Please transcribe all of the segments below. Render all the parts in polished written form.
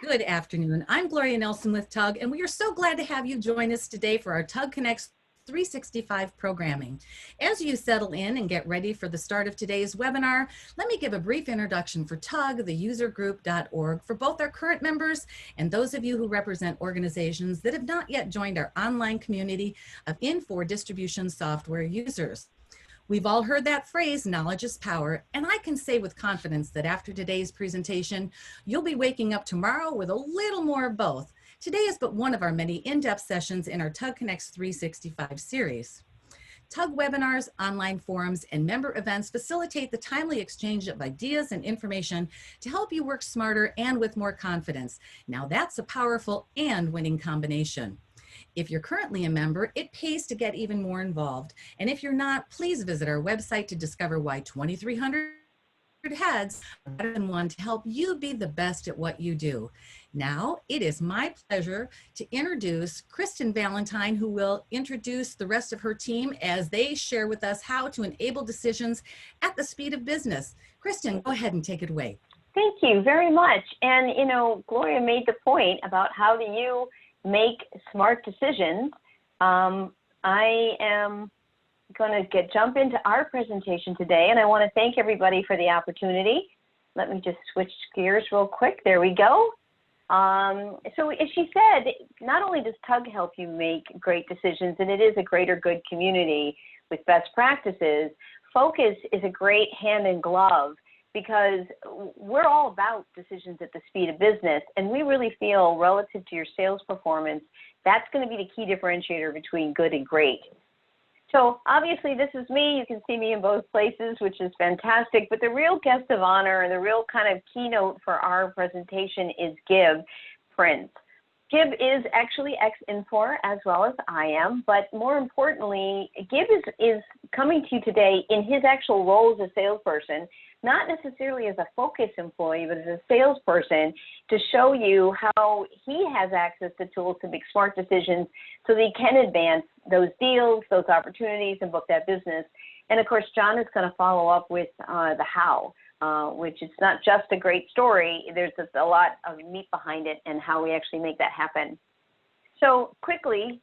Good afternoon. I'm Gloria Nelson with TUG, and we are so glad to have you join us today for our TUG Connects 365 programming. As you settle in and get ready for the start of today's webinar, let me give a brief introduction for TUG, the usergroup.org, for both our current members and those of you who represent organizations that have not yet joined our online community of in-for distribution software users. We've all heard that phrase, knowledge is power, and I can say with confidence that after today's presentation, you'll be waking up tomorrow with a little more of both. Today is but one of our many in-depth sessions in our TUG Connects 365 series. TUG webinars, online forums, and member events facilitate the timely exchange of ideas and information to help you work smarter and with more confidence. Now that's a powerful and winning combination. If you're currently a member, it pays to get even more involved. And if you're not, please visit our website to discover why 2,300 heads are better than one to help you be the best at what you do. Now, it is my pleasure to introduce Kristen Valentine, who will introduce the rest of her team as they share with us how to enable decisions at the speed of business. Kristen, go ahead and take it away. Thank you very much. And, you know, Gloria made the point about how do you make smart decisions. I am going to jump into our presentation today, and I want to thank everybody for the opportunity. Let me just switch gears real quick. There we go. So as she said, not only does TUG help you make great decisions, and it is a greater good community with best practices, Phocas is a great hand in glove because we're all about decisions at the speed of business, and we really feel relative to your sales performance, that's going to be the key differentiator between good and great. So obviously this is me. You can see me in both places, which is fantastic, but the real guest of honor and the real kind of keynote for our presentation is Gib Prince. Gib is actually ex-Infor as well as I am, but more importantly, Gib is coming to you today in his actual role as a salesperson, not necessarily as a Phocas employee, but as a salesperson to show you how he has access to tools to make smart decisions so that he can advance those deals, those opportunities, and book that business. And of course, John is going to follow up with the how. Which is not just a great story, there's just a lot of meat behind it and how we actually make that happen. So quickly,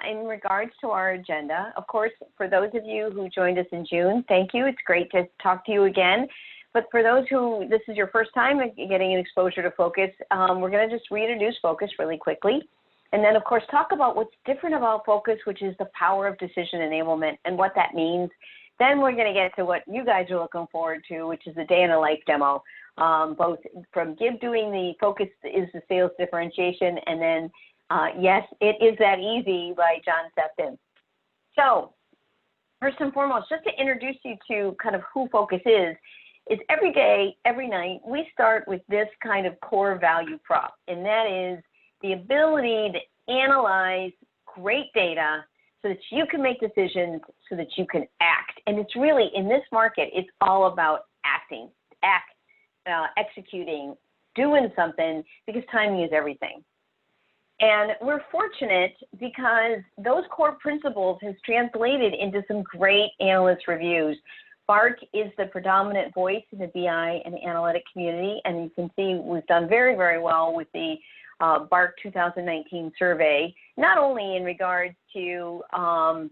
in regards to our agenda, of course, for those of you who joined us in June, thank you. It's great to talk to you again. But for those who this is your first time getting an exposure to Phocas, we're going to just reintroduce Phocas really quickly. And then, of course, talk about what's different about Phocas, which is the power of decision enablement and what that means. Then we're going to get to what you guys are looking forward to, which is the day in a life demo, both from Gib doing the Phocas is the sales differentiation, and then, yes, it is that easy by John Sefton. So first and foremost, just to introduce you to kind of who Phocas is every day, every night, we start with this kind of core value prop, and that is the ability to analyze great data so that you can make decisions, so that you can act. And it's really, in this market, it's all about acting, executing, doing something, because timing is everything. And we're fortunate because those core principles has translated into some great analyst reviews. Bart is the predominant voice in the BI and analytic community, and you can see we've done very, very well with the BARC 2019 survey, not only in regards to, you know,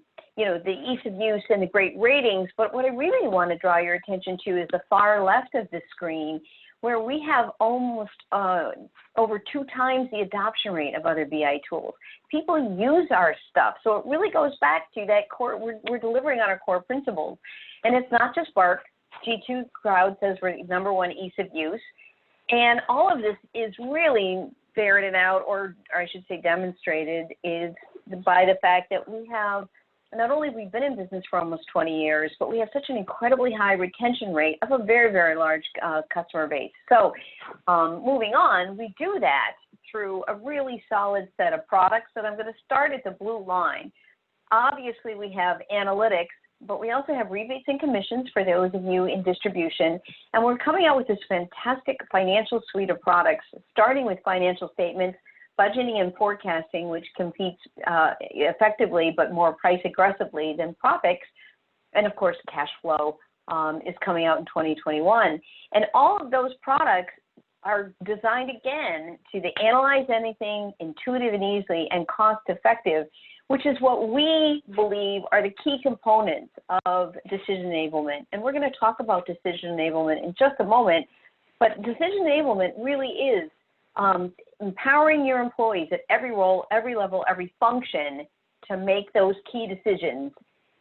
the ease of use and the great ratings, but what I really want to draw your attention to is the far left of the screen, where we have almost over 2 times the adoption rate of other BI tools. People use our stuff, so it really goes back to that core, we're delivering on our core principles. And it's not just BARC. G2 Crowd says we're #1 ease of use. And all of this is really ferreted out, or I should say demonstrated, is by the fact that we have, not only have we been in business for almost 20 years, but we have such an incredibly high retention rate of a very, very large customer base. So moving on, we do that through a really solid set of products. And I'm going to start at the blue line. Obviously, we have analytics, but we also have rebates and commissions for those of you in distribution. And we're coming out with this fantastic financial suite of products, starting with financial statements, budgeting and forecasting, which competes effectively but more price aggressively than Profix. And of course, cash flow is coming out in 2021. And all of those products are designed again to analyze anything intuitive and easily and cost effective, which is what we believe are the key components of decision enablement. And we're going to talk about decision enablement in just a moment, but decision enablement really is empowering your employees at every role, every level, every function to make those key decisions.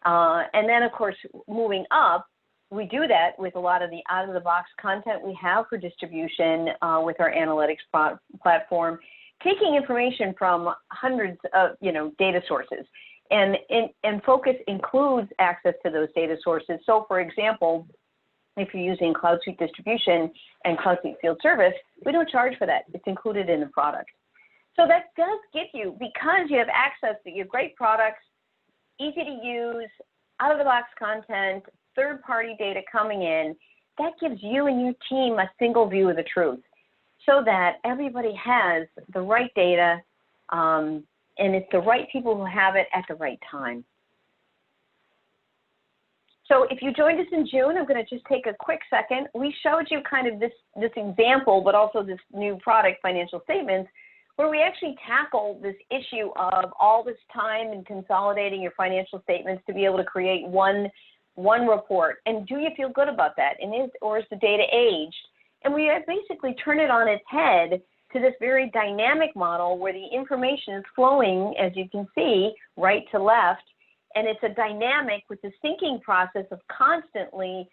And then, of course, moving up, we do that with a lot of the out-of-the-box content we have for distribution with our analytics platform, taking information from hundreds of data sources. And Phocas includes access to those data sources. So, for example, if you're using Cloud Suite distribution and Cloud Suite field service, we don't charge for that. It's included in the product. So that does give you, because you have access to your great products, easy to use, out-of-the-box content, third-party data coming in, that gives you and your team a single view of the truth so that everybody has the right data and it's the right people who have it at the right time. So if you joined us in June, I'm going to just take a quick second. We showed you kind of this example, but also this new product, financial statements, where we actually tackle this issue of all this time and consolidating your financial statements to be able to create one report. And do you feel good about that? And is the data aged? And we basically turn it on its head to this very dynamic model where the information is flowing, as you can see, right to left. And it's a dynamic with the syncing process of constantly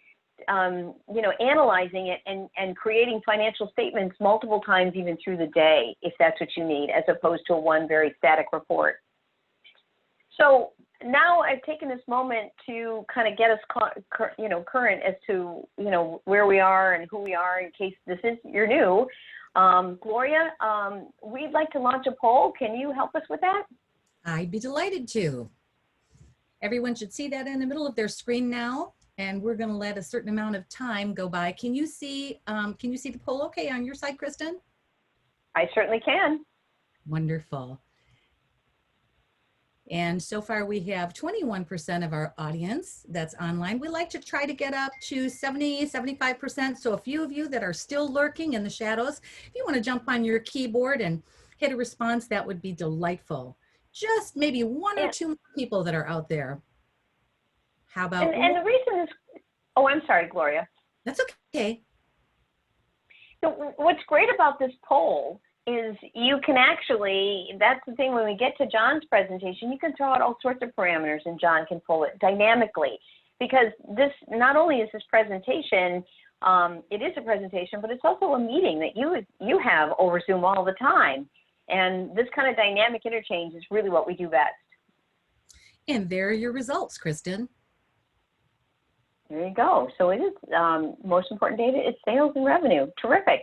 analyzing it and creating financial statements multiple times even through the day, if that's what you need, as opposed to one very static report. So now I've taken this moment to kind of get us current as to where we are and who we are in case you're new. Gloria, we'd like to launch a poll. Can you help us with that? I'd be delighted to. Everyone should see that in the middle of their screen now, and we're going to let a certain amount of time go by. Can you see the poll okay on your side, Kristen? I certainly can. Wonderful. And so far we have 21% of our audience that's online. We like to try to get up to 75%. So a few of you that are still lurking in the shadows, if you want to jump on your keyboard and hit a response, that would be delightful. Just maybe one or two more people that are out there. How about? And the reason is, oh, I'm sorry, Gloria. That's okay. So what's great about this poll is you can actually, that's the thing, when we get to John's presentation, you can throw out all sorts of parameters and John can pull it dynamically, because this, not only is this presentation, it is a presentation, but it's also a meeting that you have over Zoom all the time. And this kind of dynamic interchange is really what we do best. And there are your results, Kristen. There you go. So it is most important data is sales and revenue. Terrific.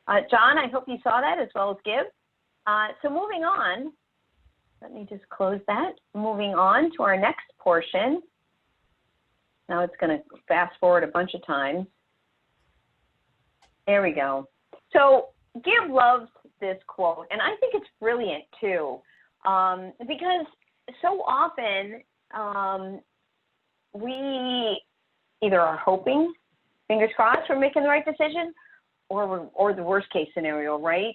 John, I hope you saw that as well as Gibb. So moving on, let me just close that. Moving on to our next portion. Now it's going to fast forward a bunch of times. There we go. So Gibb loves this quote, and I think it's brilliant too, because so often we either are hoping, fingers crossed, we're making the right decision, or the worst case scenario, right?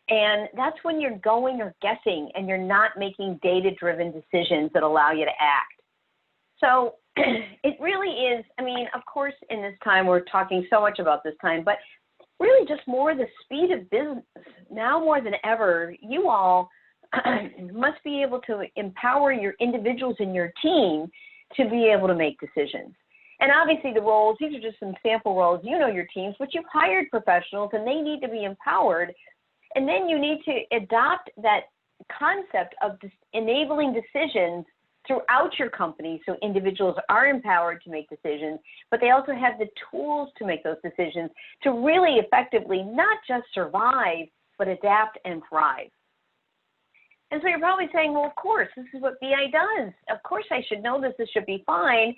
And that's when you're going or guessing and you're not making data-driven decisions that allow you to act. So it really is, I mean, of course, in this time, we're talking so much about this time, but really just more the speed of business. Now more than ever, you all must be able to empower your individuals in your team to be able to make decisions. And obviously the roles, these are just some sample roles. You know your teams, but you've hired professionals and they need to be empowered. And then you need to adopt that concept of enabling decisions throughout your company so individuals are empowered to make decisions, but they also have the tools to make those decisions to really effectively not just survive, but adapt and thrive. And so you're probably saying, well, of course, this is what BI does. Of course I should know this, this should be fine.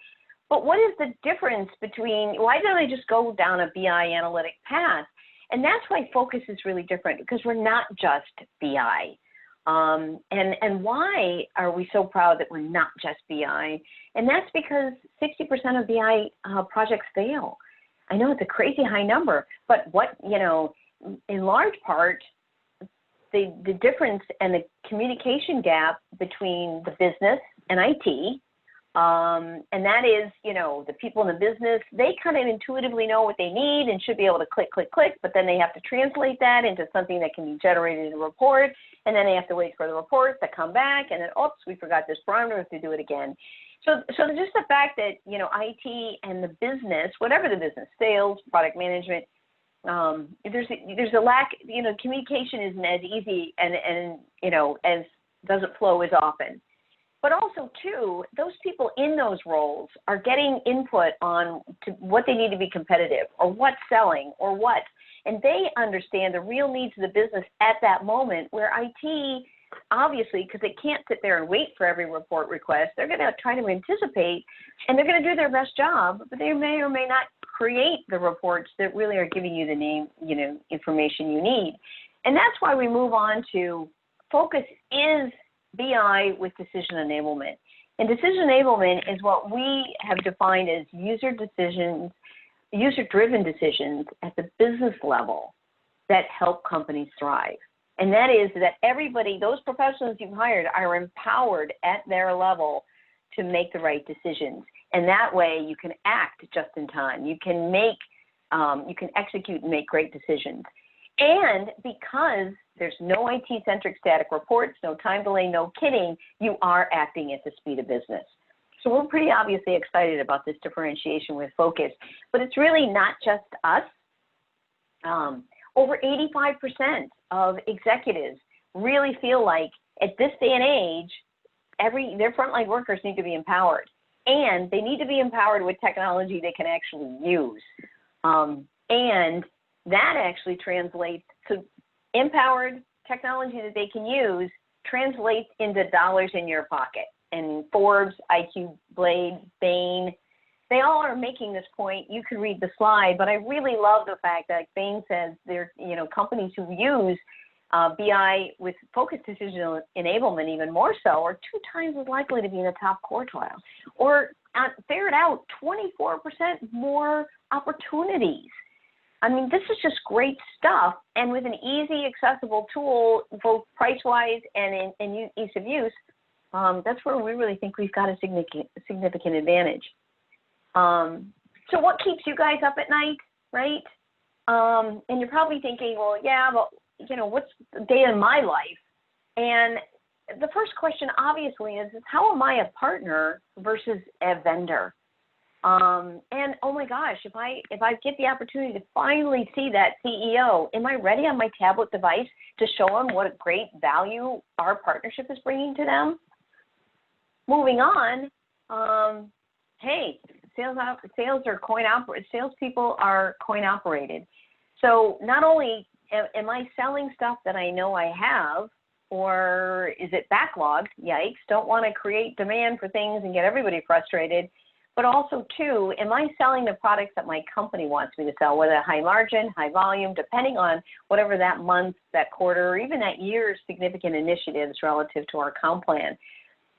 But what is the difference between, why don't I just go down a BI analytic path? And that's why Phocas is really different, because we're not just BI. And why are we so proud that we're not just BI? And that's because 60% of BI projects fail. I know it's a crazy high number, but what, in large part, the difference and the communication gap between the business and IT. And that is, the people in the business, they kind of intuitively know what they need and should be able to click, click, click, but then they have to translate that into something that can be generated in a report, and then they have to wait for the reports to come back, and then, oops, we forgot this parameter, we have to do it again. So just the fact that, IT and the business, whatever the business, sales, product management, there's a lack, communication isn't as easy and as doesn't flow as often. But also, too, those people in those roles are getting input on what they need to be competitive or what's selling or what. And they understand the real needs of the business at that moment, where IT, obviously, because they can't sit there and wait for every report request, they're going to try to anticipate, and they're going to do their best job, but they may or may not create the reports that really are giving you the information you need. And that's why we move on to Phocas is BI with decision enablement. And decision enablement is what we have defined as user-driven decisions at the business level that help companies thrive. And that is that everybody, those professionals you've hired, are empowered at their level to make the right decisions. And that way you can act just in time. You can execute and make great decisions. And because there's no IT-centric static reports, no time delay, no kidding, you are acting at the speed of business. So we're pretty obviously excited about this differentiation with Phocas, but it's really not just us. Over 85% of executives really feel like at this day and age, their frontline workers need to be empowered, and they need to be empowered with technology they can actually use. And that actually translates to empowered technology that they can use, translates into dollars in your pocket. And Forbes, IQ, Blade, Bain, they all are making this point. You can read the slide, but I really love the fact that Bain says there, companies who use BI with Phocas decision enablement even more so are 2 times as likely to be in the top quartile, or ferret out 24% more opportunities. I mean, this is just great stuff, and with an easy, accessible tool, both price-wise and in ease of use, that's where we really think we've got a significant advantage. So what keeps you guys up at night, right? And you're probably thinking, well, yeah, but what's the day in my life? And the first question, obviously, is how am I a partner versus a vendor? And oh my gosh, if I get the opportunity to finally see that CEO, am I ready on my tablet device to show them what a great value our partnership is bringing to them? Moving on, hey, salespeople are coin operated. So not only am I selling stuff that I know I have, or is it backlogged? Yikes, don't want to create demand for things and get everybody frustrated. But also, too, am I selling the products that my company wants me to sell, whether high margin, high volume, depending on whatever that month, that quarter, or even that year's significant initiatives relative to our comp plan.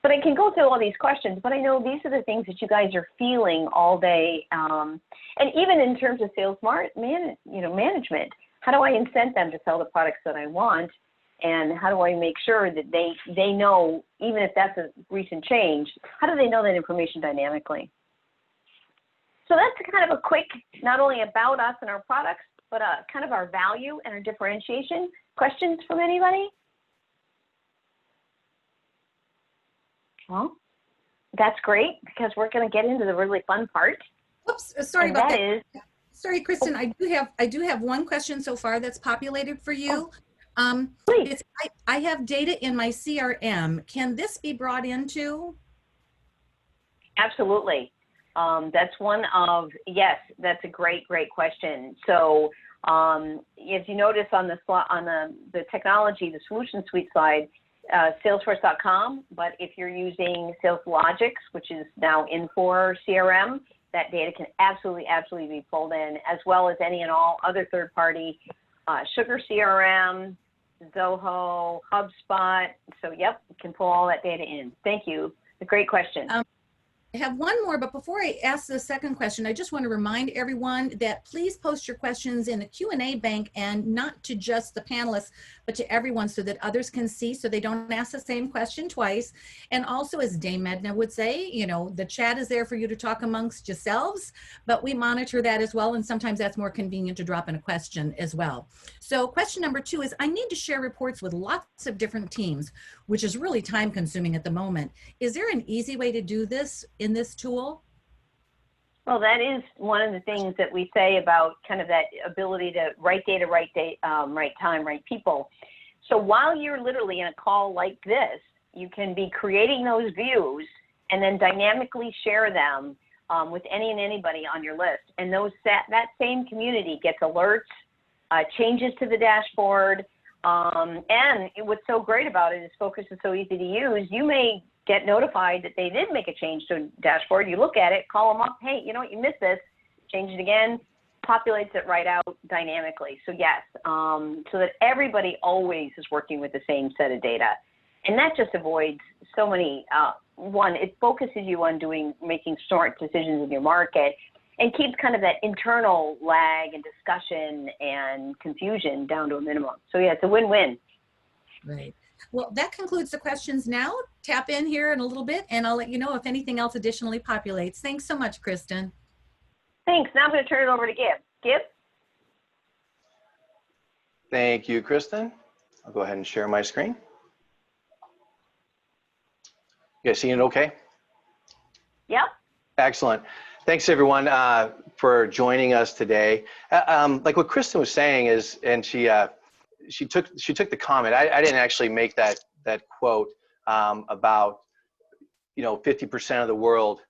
But I can go through all these questions, but I know these are the things that you guys are feeling all day. And even in terms of sales management, how do I incent them to sell the products that I want? And how do I make sure that they know, even if that's a recent change, how do they know that information dynamically? So that's kind of a quick, not only about us and our products, but kind of our value and our differentiation. Questions from anybody? Well, that's great, because we're going to get into the really fun part. Whoops, sorry about that. Sorry, Kristen, I do have one question so far that's populated for you. Please. I have data in my CRM. Can this be brought into? Absolutely. That's one of, yes, that's a great question. So if you notice on the technology, the solution suite slide, Salesforce.com, but if you're using SalesLogix, which is now Infor CRM, that data can absolutely be pulled in, as well as any and all other third-party Sugar CRM, Zoho, HubSpot. So, yep, you can pull all that data in. Thank you. A great question. I have one more, but before I ask the second question, I just want to remind everyone that please post your questions in the Q&A bank, and not to just the panelists, but to everyone, so that others can see, so they don't ask the same question twice. And also, as Dame Edna would say, you know, the chat is there for you to talk amongst yourselves, but we monitor that as well. And sometimes that's more convenient to drop in a question as well. So question number 2 is, I need to share reports with lots of different teams, which is really time consuming at the moment. Is there an easy way to do this in this tool? Well, that is one of the things that we say about kind of that ability to right data, right time, right people. So while you're literally in a call like this, you can be creating those views and then dynamically share them with any and anybody on your list. And that same community gets alerts, changes to the dashboard. And what's so great about it is Phocas is so easy to use. You may get notified that they did make a change to a dashboard. You look at it, call them up. Hey, you know what? You missed this. Change it again. Populates it right out dynamically. So yes, so that everybody always is working with the same set of data. And that just avoids so many, one, it focuses you on making smart decisions in your market, and keeps kind of that internal lag and discussion and confusion down to a minimum. So yeah, it's a win-win. Right. Well, that concludes the questions now. Tap in here in a little bit, and I'll let you know if anything else additionally populates. Thanks so much, Kristen. Thanks. Now I'm going to turn it over to Gib. Gib? Thank you, Kristen. I'll go ahead and share my screen. You guys seeing it okay? Yep. Excellent. Thanks, everyone, for joining us today. Like what Kristen was saying is, and she took the comment. I didn't actually make that quote about 50% of the world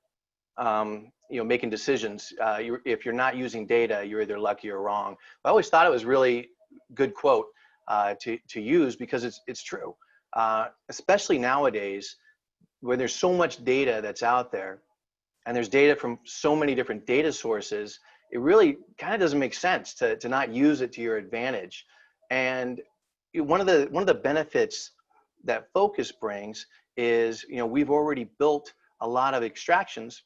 making decisions. If you're not using data, you're either lucky or wrong. I always thought it was really good quote to use, because it's true, especially nowadays when there's so much data that's out there, and there's data from so many different data sources. It really kind of doesn't make sense to not use it to your advantage. And one of the benefits that Phocas brings is, we've already built a lot of extractions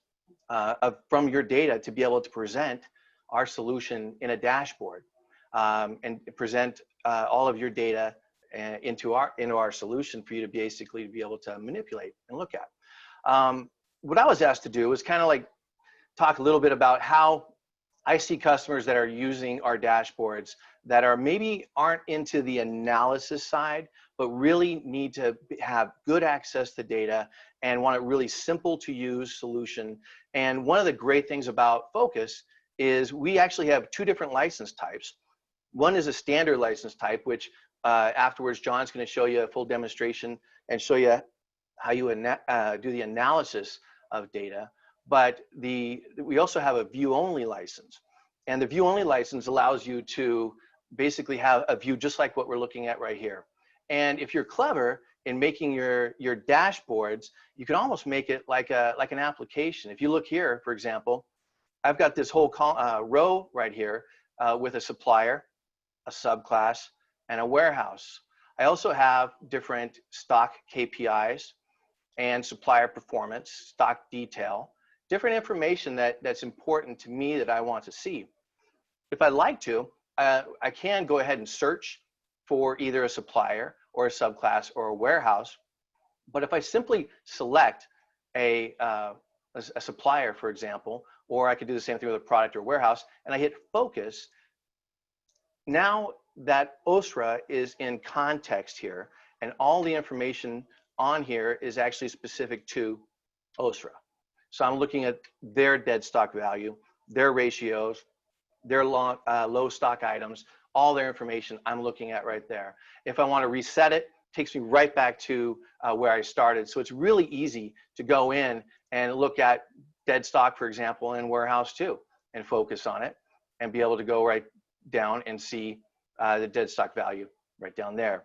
from your data to be able to present our solution in a dashboard, and present all of your data into our solution for you to basically be able to manipulate and look at. What I was asked to do is kind of like talk a little bit about how I see customers that are using our dashboards that aren't into the analysis side, but really need to have good access to data and want a really simple to use solution. And one of the great things about Phocas is we actually have 2 different license types. One is a standard license type, which afterwards John's going to show you a full demonstration and show you how you do the analysis of data. But we also have a view-only license. And the view-only license allows you to basically have a view just like what we're looking at right here. And if you're clever in making your dashboards, you can almost make it like an application. If you look here, for example, I've got this whole row right here with a supplier, a subclass, and a warehouse. I also have different stock KPIs and supplier performance, stock detail, different information that's important to me that I want to see. If I'd like to, I can go ahead and search for either a supplier or a subclass or a warehouse. But if I simply select a supplier, for example, or I could do the same thing with a product or warehouse, and I hit focus, now that OSRA is in context here, and all the information on here is actually specific to OSRA. So I'm looking at their dead stock value, their ratios, their low stock items, all their information I'm looking at right there. If I want to reset it, it takes me right back to where I started. So it's really easy to go in and look at dead stock, for example, in warehouse too, and focus on it and be able to go right down and see the dead stock value right down there.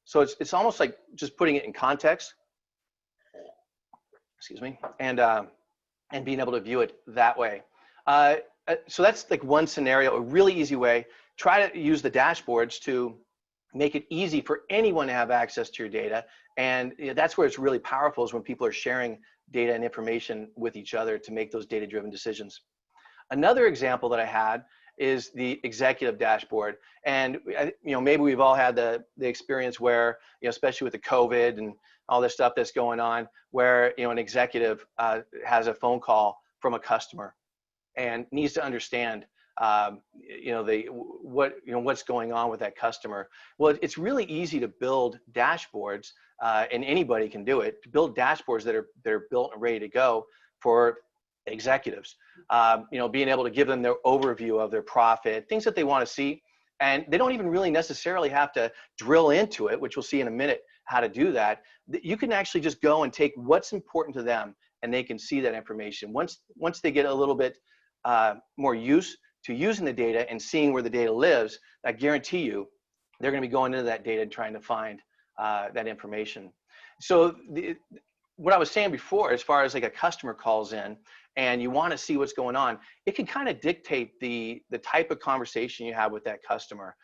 So it's almost like just putting it in context, excuse me, and being able to view it that way. So that's like one scenario, a really easy way. Try to use the dashboards to make it easy for anyone to have access to your data. And that's where it's really powerful, is when people are sharing data and information with each other to make those data-driven decisions. Another example that I had is the executive dashboard. And maybe we've all had the experience where, especially with the COVID and all this stuff that's going on, where an executive has a phone call from a customer and needs to understand what's going on with that customer. Well, it's really easy to build dashboards, and anybody can do it, to build dashboards that are built and ready to go for executives. Being able to give them their overview of their profit, things that they want to see, and they don't even really necessarily have to drill into it, which we'll see in a minute how to do that. You can actually just go and take what's important to them, and they can see that information. Once they get a little bit more used to using the data and seeing where the data lives, I guarantee you they're going to be going into that data and trying to find that information. So what I was saying before, as far as like a customer calls in and you want to see what's going on, it can kind of dictate the type of conversation you have with that customer.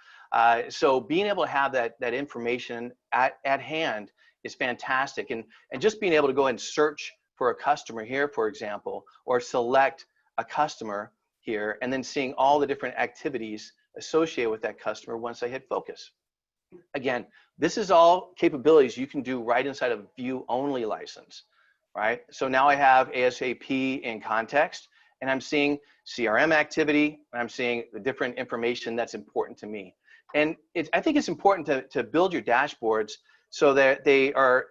So being able to have that information at hand is fantastic. And just being able to go and search for a customer here, for example, or select a customer here, and then seeing all the different activities associated with that customer once I hit focus. Again, this is all capabilities you can do right inside of view-only license, right? So now I have ASAP in context, and I'm seeing CRM activity, and I'm seeing the different information that's important to me. And I think it's important to build your dashboards so that they are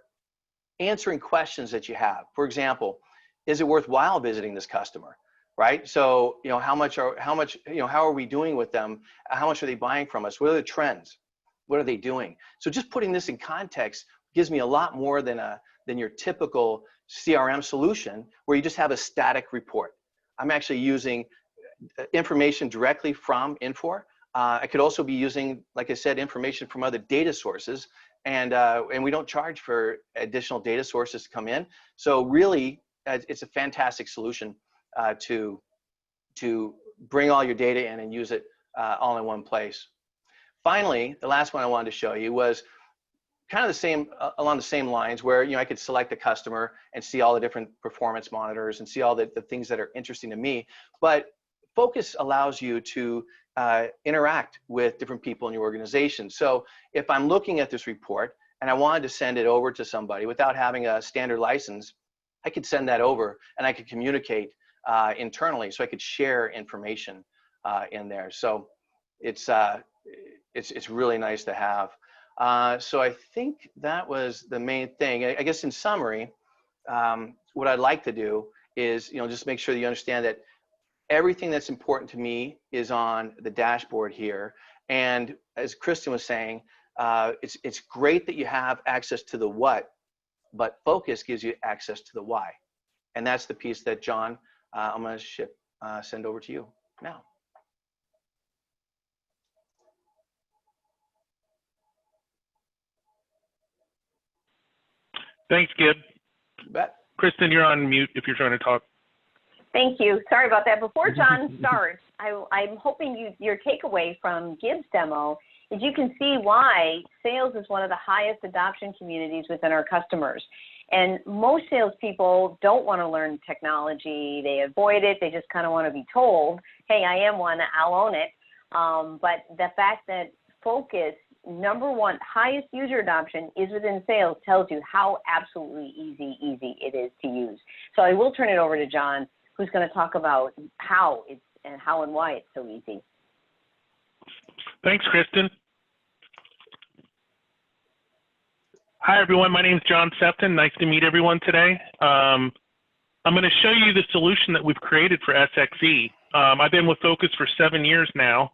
answering questions that you have. For example, is it worthwhile visiting this customer? Right? So, how are we doing with them? How much are they buying from us? What are the trends? What are they doing? So just putting this in context gives me a lot more than your typical CRM solution where you just have a static report. I'm actually using information directly from Infor. I could also be using, like I said, information from other data sources, and we don't charge for additional data sources to come in. So really, it's a fantastic solution to bring all your data in and use it all in one place. Finally, the last one I wanted to show you was kind of the same, along the same lines, where I could select a customer and see all the different performance monitors and see all the things that are interesting to me. But Focus allows you to interact with different people in your organization. So if I'm looking at this report and I wanted to send it over to somebody without having a standard license, I could send that over and I could communicate internally, so I could share information in there. So it's really nice to have. So I think that was the main thing. I guess in summary, what I'd like to do is just make sure that you understand that everything that's important to me is on the dashboard here. And as Kristen was saying, it's great that you have access to the what, but Focus gives you access to the why. And that's the piece that John, I'm going to send over to you now. Thanks, Gib. You bet. Kristen, you're on mute if you're trying to talk. Thank you. Sorry about that. Before John starts, I'm hoping your takeaway from Gib's demo is you can see why sales is one of the highest adoption communities within our customers. And most salespeople don't want to learn technology. They avoid it. They just kind of want to be told, hey, I am one, I'll own it. But the fact that Focus, #1, highest user adoption is within sales tells you how absolutely easy it is to use. So I will turn it over to John, who's going to talk about how and why it's so easy. Thanks, Kristen. Hi, everyone. My name is John Sefton. Nice to meet everyone today. I'm going to show you the solution that we've created for SX.e. I've been with Focus for 7 years now,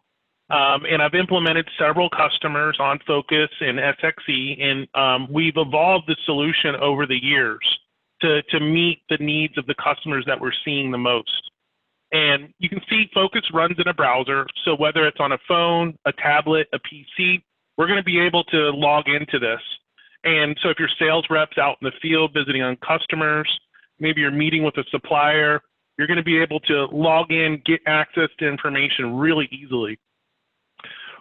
and I've implemented several customers on Focus and SX.e, and we've evolved the solution over the years to meet the needs of the customers that we're seeing the most. And you can see Focus runs in a browser, so whether it's on a phone, a tablet, a PC, we're going to be able to log into this. And so if your sales rep's out in the field visiting on customers, maybe you're meeting with a supplier, you're going to be able to log in, get access to information really easily.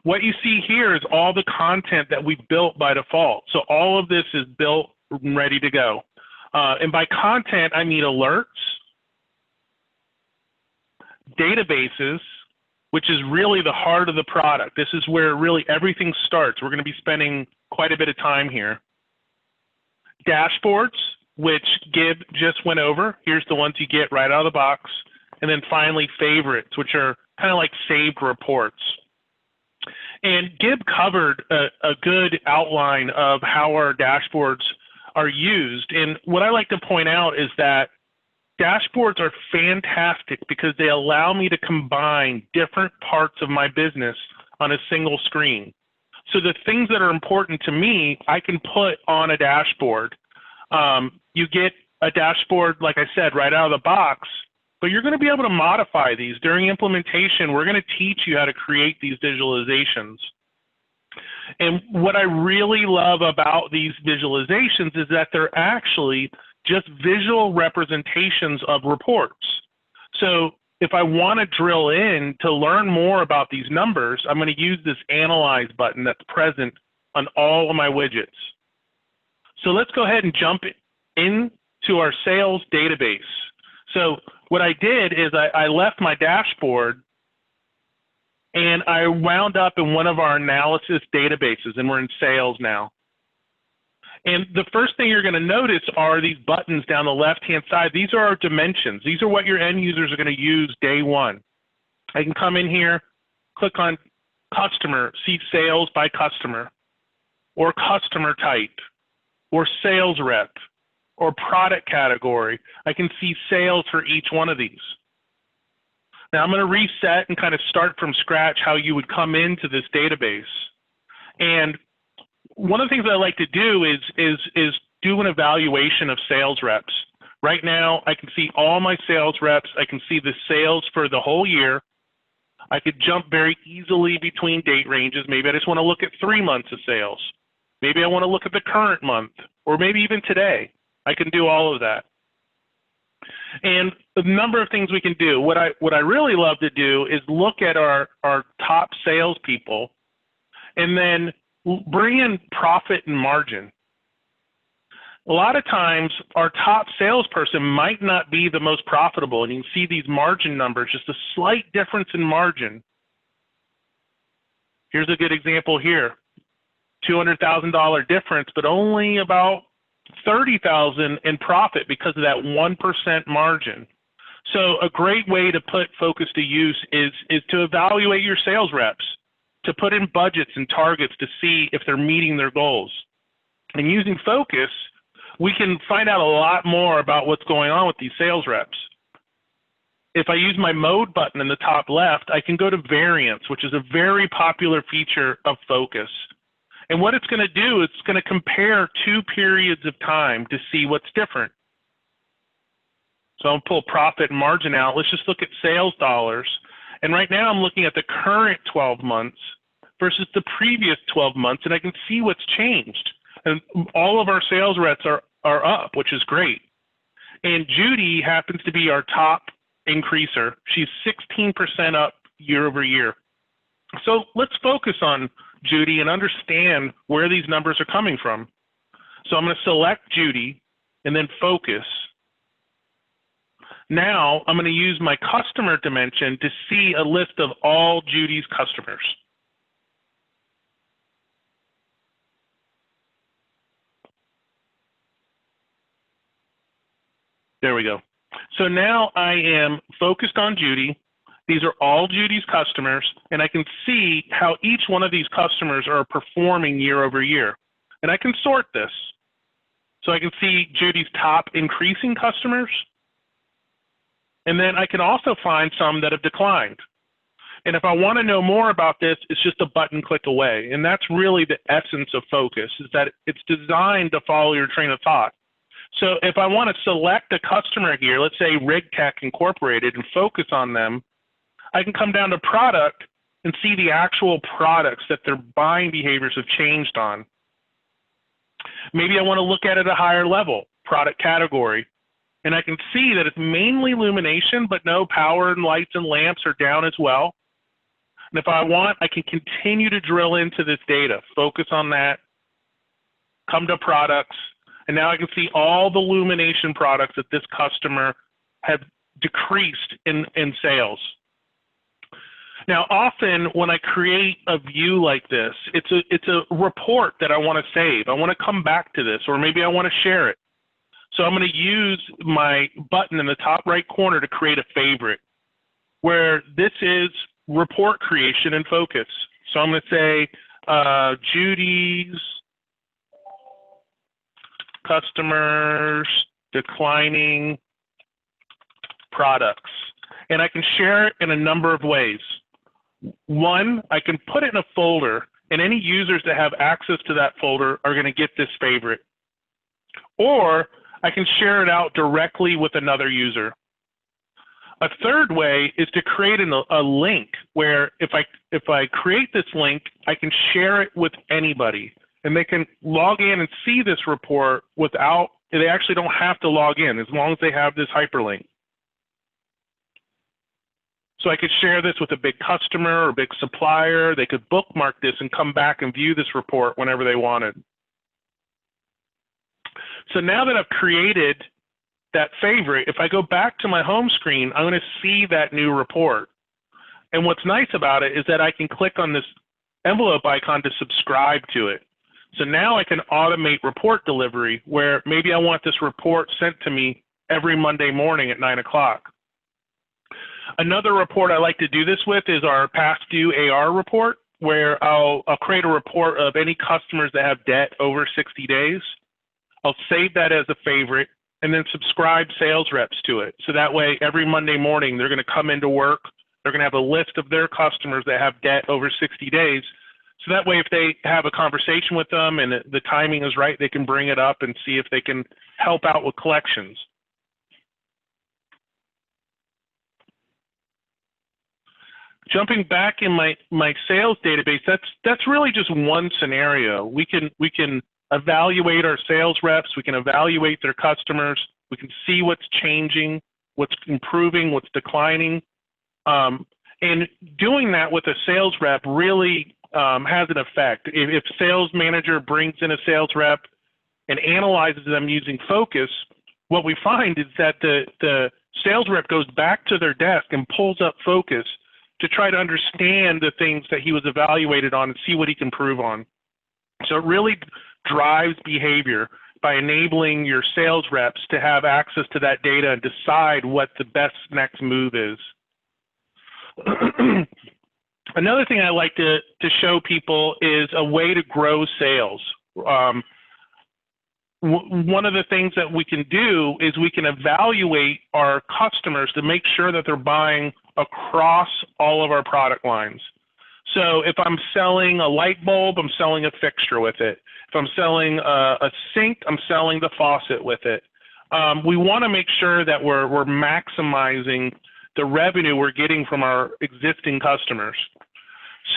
What you see here is all the content that we built by default. So all of this is built and ready to go. And by content, I mean alerts, databases, which is really the heart of the product. This is where really everything starts. We're going to be spending quite a bit of time here. Dashboards, which Gib just went over. Here's the ones you get right out of the box. And then finally, favorites, which are kind of like saved reports. And Gib covered a good outline of how our dashboards are used. And what I like to point out is that dashboards are fantastic because they allow me to combine different parts of my business on a single screen. So the things that are important to me, I can put on a dashboard. You get a dashboard, like I said, right out of the box, but you're going to be able to modify these. During implementation, we're going to teach you how to create these visualizations. And what I really love about these visualizations is that they're actually just visual representations of reports. So if I want to drill in to learn more about these numbers, I'm going to use this Analyze button that's present on all of my widgets. So let's go ahead and jump into our sales database. So what I did is I left my dashboard and I wound up in one of our analysis databases, and we're in sales now. And the first thing you're going to notice are these buttons down the left-hand side. These are our dimensions. These are what your end users are going to use day one. I can come in here, click on customer, see sales by customer, or customer type, or sales rep, or product category. I can see sales for each one of these. Now I'm going to reset and kind of start from scratch how you would come into this database. And one of the things that I like to do is do an evaluation of sales reps. Right now, I can see all my sales reps. I can see the sales for the whole year. I could jump very easily between date ranges. Maybe I just want to look at 3 months of sales. Maybe I want to look at the current month, or maybe even today. I can do all of that. And a number of things we can do. What I really love to do is look at our top salespeople and then bring in profit and margin. A lot of times our top salesperson might not be the most profitable, and you can see these margin numbers, just a slight difference in margin. Here's a good example here. $200,000 difference, but only about $30,000 in profit because of that 1% margin. So a great way to put Phocas to use is to evaluate your sales reps, to put in budgets and targets to see if they're meeting their goals. And using Phocas, we can find out a lot more about what's going on with these sales reps. If I use my mode button in the top left, I can go to variance, which is a very popular feature of Phocas. And what it's going to do, it's going to compare 2 periods of time to see what's different. So I'll pull profit and margin out. Let's just look at sales dollars. And right now I'm looking at the current 12 months versus the previous 12 months, and I can see what's changed. And all of our sales reps are up, which is great. And Judy happens to be our top increaser. She's 16% up year over year. So let's focus on Judy and understand where these numbers are coming from. So I'm going to select Judy and then focus. Now I'm going to use my customer dimension to see a list of all Judy's customers. There we go. So now I am focused on Judy. These are all Judy's customers, and I can see how each one of these customers are performing year over year. And I can sort this. So I can see Judy's top increasing customers, and then I can also find some that have declined. And if I want to know more about this, it's just a button click away. And that's really the essence of Phocas, is that it's designed to follow your train of thought. So if I want to select a customer here, let's say RigTech Incorporated, and focus on them, I can come down to product and see the actual products that their buying behaviors have changed on. Maybe I want to look at it at a higher level, product category, and I can see that it's mainly illumination, but no, power and lights and lamps are down as well. And if I want, I can continue to drill into this data, focus on that, come to products, And now I can see all the illumination products that this customer have decreased in sales. Now, often when I create a view like this, it's a report that I want to save. I want to come back to this, or maybe I want to share it. So I'm going to use my button in the top right corner to create a favorite, where this is report creation in Phocas. So I'm going to say Judy's customers declining products. And I can share it in a number of ways. One, I can put it in a folder, and any users that have access to that folder are going to get this favorite. Or I can share it out directly with another user. A third way is to create a link where if I create this link, I can share it with anybody, and they can log in and see this report without, they actually don't have to log in as long as they have this hyperlink. So I could share this with a big customer or a big supplier. They could bookmark this and come back and view this report whenever they wanted. So now that I've created that favorite, if I go back to my home screen, I'm going to see that new report. And what's nice about it is that I can click on this envelope icon to subscribe to it. So now I can automate report delivery, where maybe I want this report sent to me every Monday morning at 9 o'clock. Another report I like to do this with is our past due AR report, where I'll create a report of any customers that have debt over 60 days. I'll save that as a favorite and then subscribe sales reps to it. So that way, every Monday morning, they're going to come into work. They're going to have a list of their customers that have debt over 60 days. So that way, if they have a conversation with them and the timing is right, they can bring it up and see if they can help out with collections. Jumping back in my sales database, that's really just one scenario. We can evaluate our sales reps, we can evaluate their customers, we can see what's changing, what's improving, what's declining. And doing that with a sales rep really has an effect. If sales manager brings in a sales rep and analyzes them using Phocas, what we find is that the sales rep goes back to their desk and pulls up Phocas to try to understand the things that he was evaluated on and see what he can improve on. So it really drives behavior by enabling your sales reps to have access to that data and decide what the best next move is. Another thing I like to show people is a way to grow sales. One of the things that we can do is we can evaluate our customers to make sure that they're buying across all of our product lines. So if I'm selling a light bulb, I'm selling a fixture with it. If I'm selling a sink, I'm selling the faucet with it. We want to make sure that we're maximizing the revenue we're getting from our existing customers.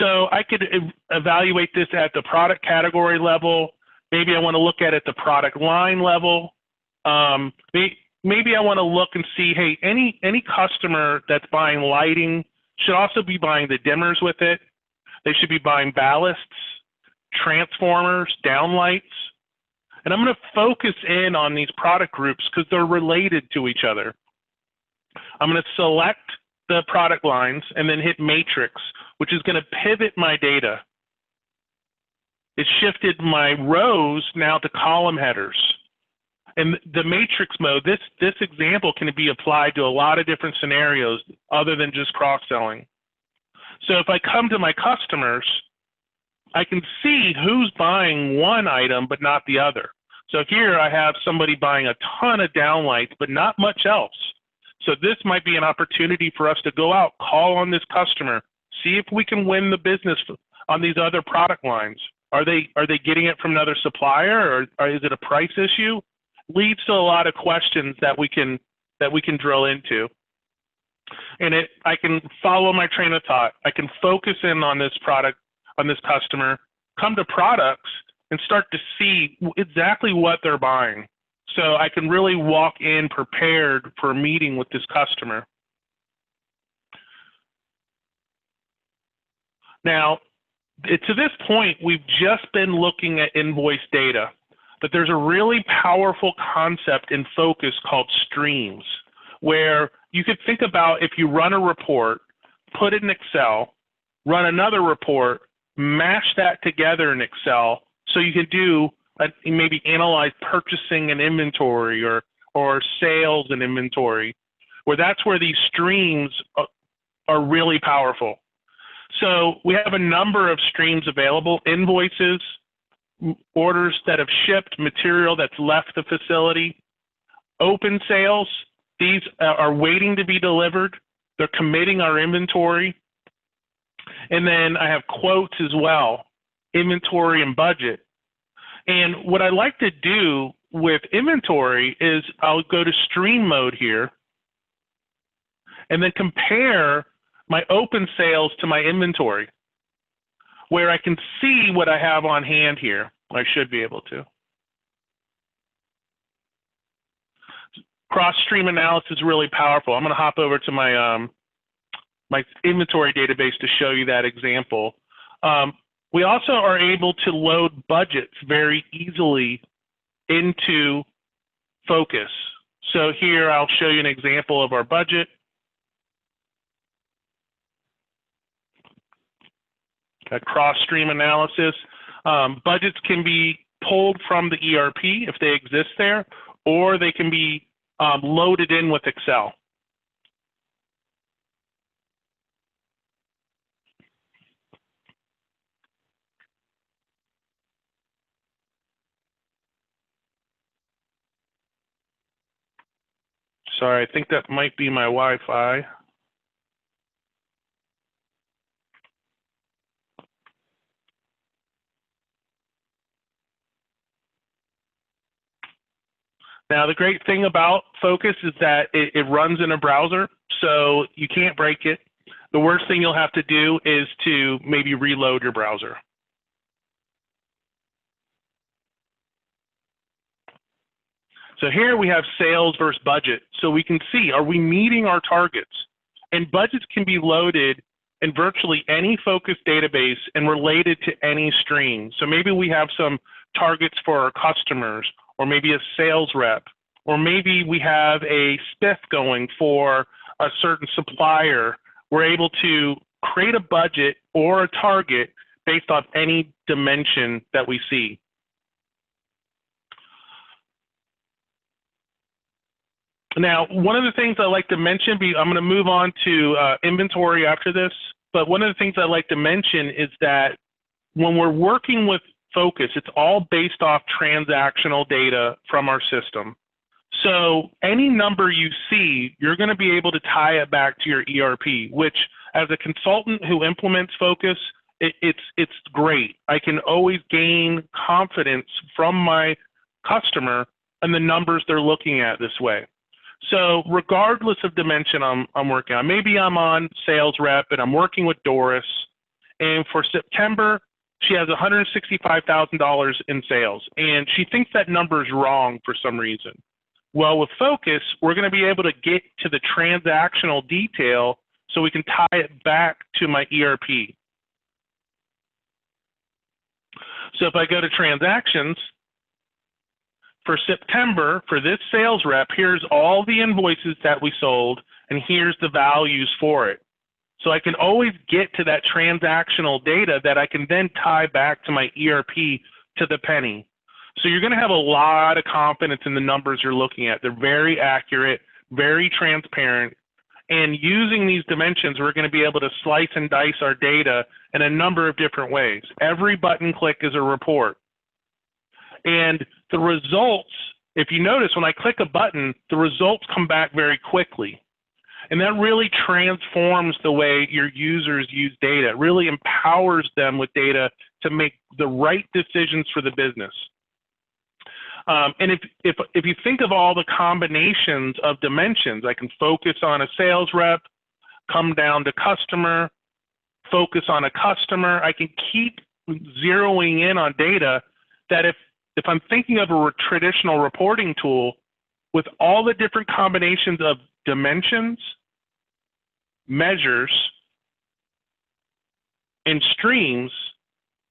So I could evaluate this at the product category level. Maybe I want to look at it at the product line level. Maybe I want to look and see, hey, any customer that's buying lighting should also be buying the dimmers with it. They should be buying ballasts, transformers, downlights. And I'm going to focus in on these product groups because they're related to each other. I'm going to select the product lines and then hit matrix, which is going to pivot my data. It shifted my rows now to column headers. And the matrix mode, this example can be applied to a lot of different scenarios other than just cross-selling. So if I come to my customers, I can see who's buying one item but not the other. So here I have somebody buying a ton of downlights but not much else. So this might be an opportunity for us to go out, call on this customer, see if we can win the business on these other product lines. Are they getting it from another supplier, or is it a price issue? Leads to a lot of questions that we can drill into. And I can follow my train of thought. I can focus in on this product, on this customer, come to products and start to see exactly what they're buying. So I can really walk in prepared for a meeting with this customer. Now, to this point, we've just been looking at invoice data. but there's a really powerful concept in Phocas called streams, where you could think about if you run a report, put it in Excel, run another report, mash that together in Excel, so you can do maybe analyze purchasing and inventory or sales and inventory, where that's where these streams are really powerful. So we have a number of streams available: invoices, orders that have shipped, material that's left the facility, open sales. These are waiting to be delivered. They're committing our inventory. And then I have quotes as well, inventory and budget. And what I like to do with inventory is I'll go to stream mode here and then compare my open sales to my inventory, where I can see what I have on hand here. I should be able to. Cross-stream analysis is really powerful. I'm going to hop over to my my inventory database to show you that example. We also are able to load budgets very easily into Phocas. So here I'll show you an example of our budget. A cross-stream analysis. Budgets can be pulled from the ERP if they exist there, or they can be loaded in with Excel. Sorry, I think that might be my Wi-Fi. Now, the great thing about Phocas is that it runs in a browser, so you can't break it. The worst thing you'll have to do is to maybe reload your browser. So here we have sales versus budget. So we can see, are we meeting our targets? And budgets can be loaded in virtually any Phocas database and related to any stream. So maybe we have some targets for our customers, or maybe a sales rep, or maybe we have a spiff going for a certain supplier. We're able to create a budget or a target based off any dimension that we see. Now, one of the things I like to mention, I'm going to move on to inventory after this, but one of the things I like to mention is that when we're working with Phocas, it's all based off transactional data from our system. So any number you see, you're going to be able to tie it back to your ERP, which as a consultant who implements Phocas, it's great. I can always gain confidence from my customer and the numbers they're looking at this way. So regardless of dimension I'm working on, maybe I'm on sales rep and I'm working with Doris, and for September, she has $165,000 in sales, and she thinks that number is wrong for some reason. Well, with Phocas, we're going to be able to get to the transactional detail so we can tie it back to my ERP. So if I go to transactions, for September, for this sales rep, here's all the invoices that we sold, and here's the values for it. So I can always get to that transactional data that I can then tie back to my ERP to the penny. So you're going to have a lot of confidence in the numbers you're looking at. They're very accurate, very transparent. And using these dimensions, we're going to be able to slice and dice our data in a number of different ways. Every button click is a report. And the results, if you notice, when I click a button, the results come back very quickly. And that really transforms the way your users use data. It really empowers them with data to make the right decisions for the business. And if you think of all the combinations of dimensions, I can focus on a sales rep, come down to customer, focus on a customer. I can keep zeroing in on data that if I'm thinking of a traditional reporting tool with all the different combinations of dimensions, measures, and streams,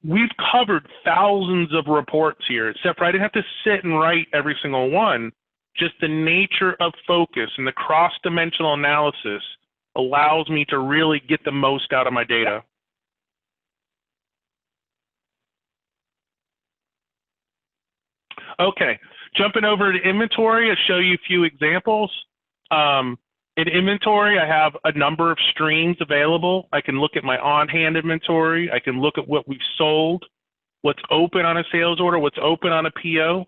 we've covered thousands of reports here, except for I didn't have to sit and write every single one. Just the nature of Phocas and the cross-dimensional analysis allows me to really get the most out of my data. Okay, jumping over to inventory, I'll show you a few examples. In inventory, I have a number of streams available. I can look at my on-hand inventory. I can look at what we've sold, what's open on a sales order, what's open on a PO.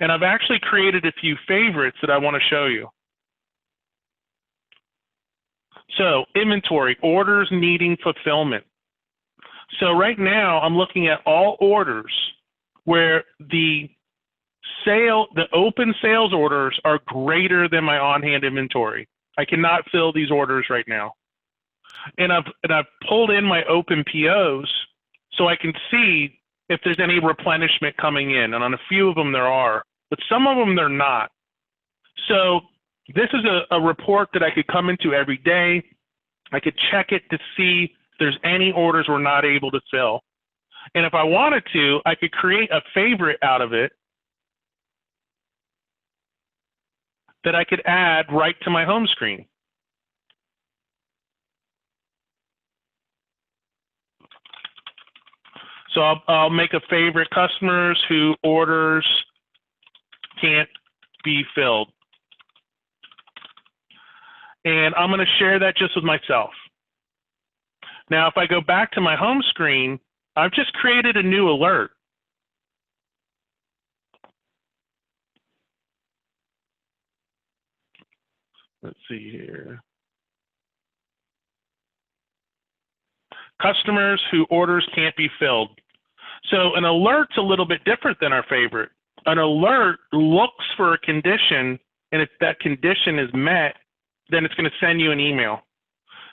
And I've actually created a few favorites that I want to show you. So inventory, orders needing fulfillment. So right now, I'm looking at all orders where the open sales orders are greater than my on-hand inventory. I cannot fill these orders right now. And I've pulled in my open POs so I can see if there's any replenishment coming in. And on a few of them there are, but some of them they're not. So this is a report that I could come into every day. I could check it to see if there's any orders we're not able to fill. And if I wanted to, I could create a favorite out of it that I could add right to my home screen. So I'll make a favorite, customers who orders can't be filled. And I'm going to share that just with myself. Now, if I go back to my home screen, I've just created a new alert. Let's see here. Customers who orders can't be filled. So an alert's a little bit different than our favorite. An alert looks for a condition, and if that condition is met, then it's going to send you an email.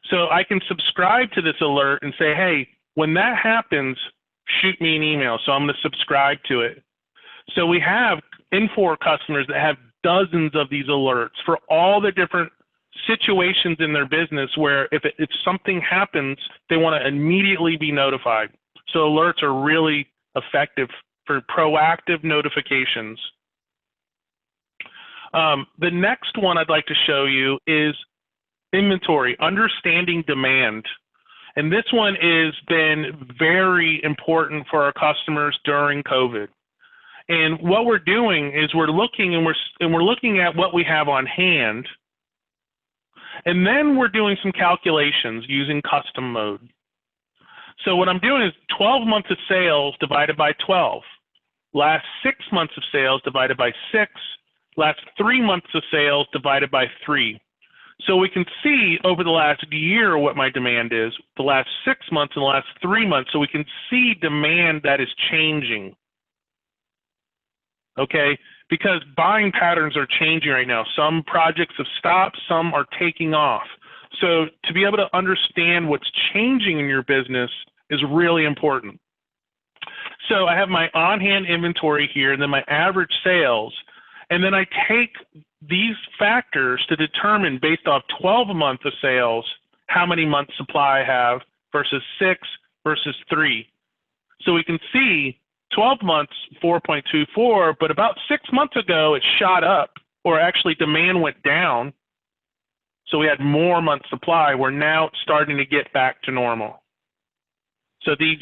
So I can subscribe to this alert and say, hey, when that happens, shoot me an email. So I'm going to subscribe to it. So we have Infor customers that have dozens of these alerts for all the different situations in their business where if something happens, they want to immediately be notified. So alerts are really effective for proactive notifications. The next one I'd like to show you is inventory, understanding demand. And this one has been very important for our customers during COVID. And what we're doing is we're looking at what we have on hand, and then we're doing some calculations using custom mode. So what I'm doing is 12 months of sales divided by 12, last 6 months of sales divided by 6, last 3 months of sales divided by 3. So we can see over the last year what my demand is, the last 6 months and the last 3 months, so we can see demand that is changing. Okay, because buying patterns are changing right now. Some projects have stopped, some are taking off. So to be able to understand what's changing in your business is really important. So I have my on-hand inventory here, and then my average sales, and then I take these factors to determine based off 12 months of sales, how many months supply I have versus 6 versus 3. So we can see 12 months, 4.24, but about 6 months ago, it shot up, or actually demand went down. So we had more months supply. We're now starting to get back to normal. So these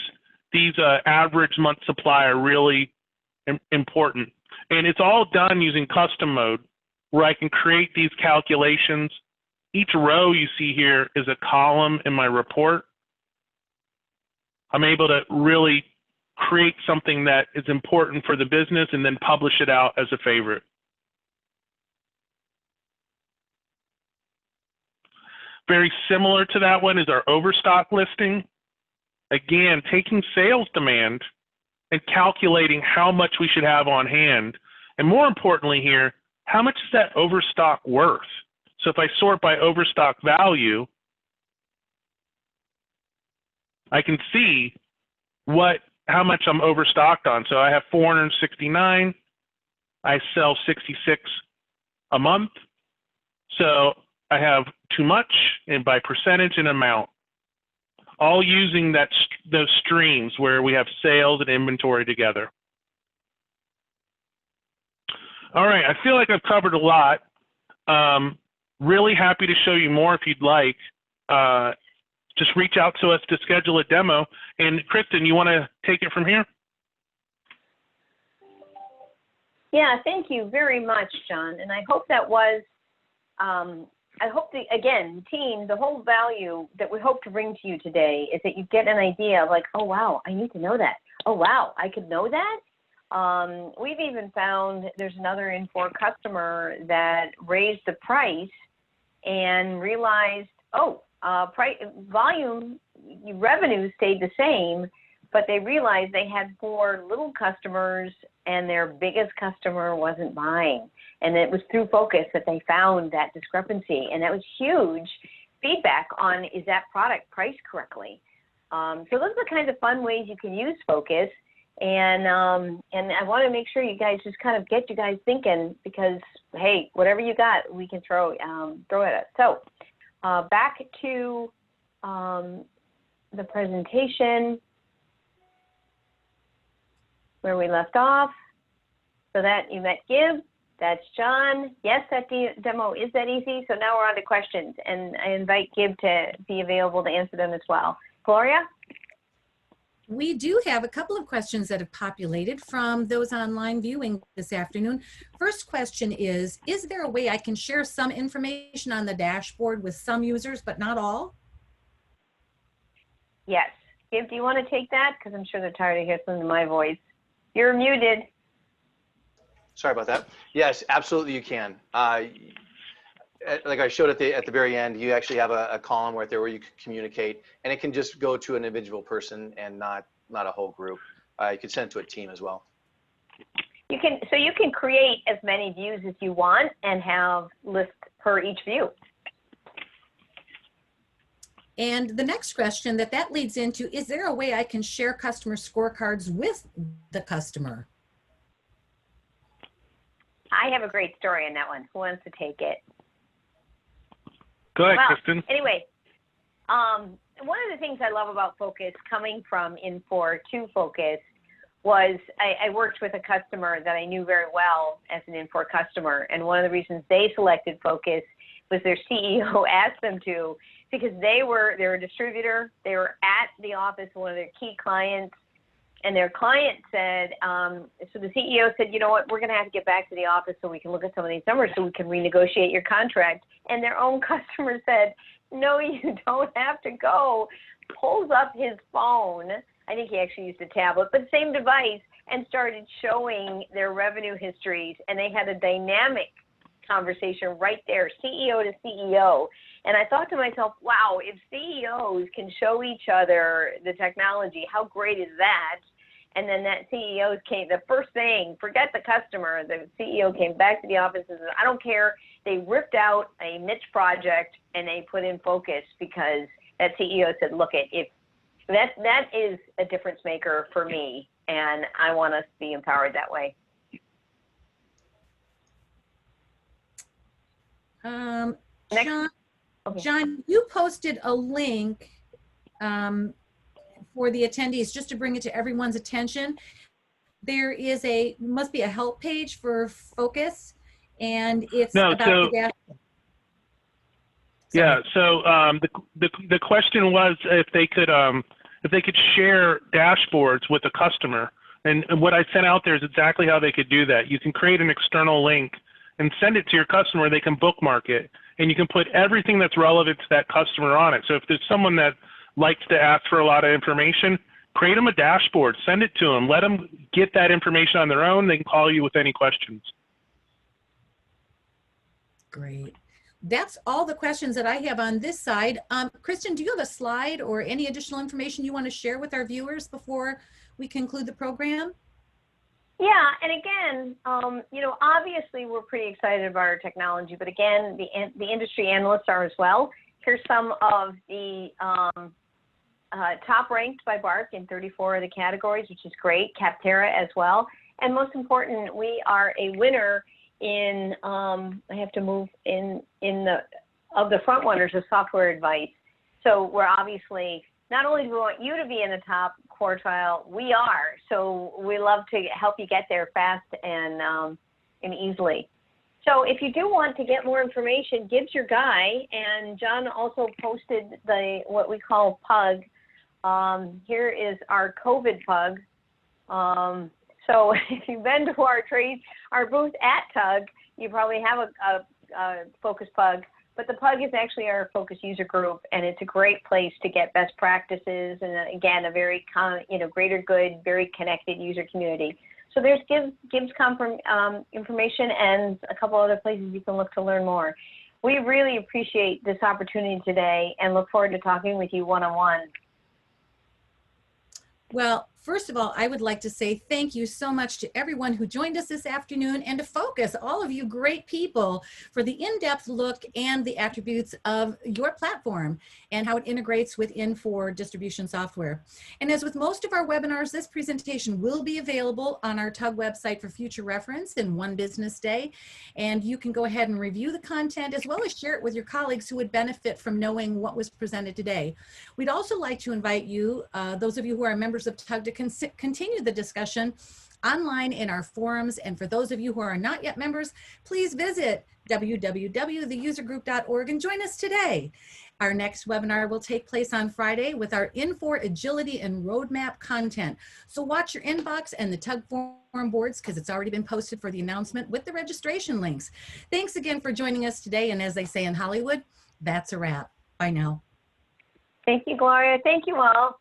average month supply are really important. And it's all done using custom mode, where I can create these calculations. Each row you see here is a column in my report. I'm able to really create something that is important for the business and then publish it out as a favorite. Very similar to that one is our Overstock listing. Again, taking sales demand and calculating how much we should have on hand. And more importantly here, how much is that Overstock worth? So if I sort by Overstock Value, I can see how much I'm overstocked on. So I have 469. I sell 66 a month. So I have too much, and by percentage and amount. all using those streams where we have sales and inventory together. All right, I feel like I've covered a lot. Really happy to show you more if you'd like. Just reach out to us to schedule a demo. And Kristen, you want to take it from here? Yeah, thank you very much, John. And I hope that was, I hope that, again, team, the whole value that we hope to bring to you today is that you get an idea of like, oh, wow, I need to know that. Oh, wow, I could know that? We've even found there's another Infor customer that raised the price and realized, oh, volume revenue stayed the same, but they realized they had 4 little customers and their biggest customer wasn't buying. And it was through Phocas that they found that discrepancy. And that was huge feedback on, is that product priced correctly? So those are the kinds of fun ways you can use Phocas. And I want to make sure you guys just kind of get you guys thinking, because, hey, whatever you got, we can throw at us. So back to the presentation where we left off. So that you met Gib, that's John. Yes, that demo is that easy. So now we're on to questions, and I invite Gib to be available to answer them as well. Gloria? We do have a couple of questions that have populated from those online viewing this afternoon. First question is there a way I can share some information on the dashboard with some users, but not all? Yes. Gib, do you want to take that? Because I'm sure they're tired of hearing my voice. You're muted. Sorry about that. Yes, absolutely you can. Like I showed at the very end, you actually have a column right there where you can communicate, and it can just go to an individual person and not a whole group. You can send it to a team as well. You can create as many views as you want and have lists per each view. And the next question that leads into, is there a way I can share customer scorecards with the customer? I have a great story on that one. Who wants to take it? Go ahead, Well, Kristen. Anyway, one of the things I love about Phocas, coming from Infor to Phocas, was I worked with a customer that I knew very well as an Infor customer, and one of the reasons they selected Phocas was their CEO asked them to, because they're a distributor, they were at the office, one of their key clients, and their client said, so the CEO said, you know what, we're going to have to get back to the office so we can look at some of these numbers so we can renegotiate your contract. And their own customer said, no, you don't have to go. Pulls up his phone. I think he actually used a tablet, but same device, and started showing their revenue histories. And they had a dynamic conversation right there, CEO to CEO. And I thought to myself, wow, if CEOs can show each other the technology, how great is that? And then that CEO came, the first thing, forget the customer, the CEO came back to the office and said, I don't care. They ripped out a niche project and they put in Phocas because that CEO said, look, if that is a difference maker for me, and I want us to be empowered that way. John, you posted a link for the attendees, just to bring it to everyone's attention. There is must be a help page for Phocas, and it's about the dashboard. Yeah, so the question was if they could share dashboards with a customer, and what I sent out there is exactly how they could do that. You can create an external link and send it to your customer. They can bookmark it, and you can put everything that's relevant to that customer on it. So if there's someone that likes to ask for a lot of information, create them a dashboard, send it to them, let them get that information on their own. They can call you with any questions. Great. That's all the questions that I have on this side. Kristen, do you have a slide or any additional information you want to share with our viewers before we conclude the program? Yeah, and again, you know, obviously we're pretty excited about our technology, but again, the industry analysts are as well. Here's some of the top ranked by BARC in 34 of the categories, which is great. Capterra as well, and most important, we are a winner in I have to move in the front runners of software advice. So we're obviously not only do we want you to be in the top quartile, we are. So we love to help you get there fast and easily. So if you do want to get more information, Gibbs your guy, and John also posted what we call Pug. Here is our COVID Pug. So if you've been to our booth at TUG, you probably have a Phocas Pug, but the Pug is actually our Phocas user group, and it's a great place to get best practices, and again, a very greater good, very connected user community. So there's Gibbs information and a couple other places you can look to learn more. We really appreciate this opportunity today and look forward to talking with you one-on-one. Well, first of all, I would like to say thank you so much to everyone who joined us this afternoon, and to Phocas, all of you great people, for the in-depth look and the attributes of your platform and how it integrates with Infor distribution software. And as with most of our webinars, this presentation will be available on our TUG website for future reference in one business day. And you can go ahead and review the content as well as share it with your colleagues who would benefit from knowing what was presented today. We'd also like to invite you, those of you who are members of TUG, to continue the discussion online in our forums. And for those of you who are not yet members, please visit www.theusergroup.org and join us today. Our next webinar will take place on Friday with our Infor Agility and Roadmap content. So watch your inbox and the TUG forum boards, because it's already been posted for the announcement with the registration links. Thanks again for joining us today. And as they say in Hollywood, that's a wrap. Bye now. Thank you, Gloria. Thank you all.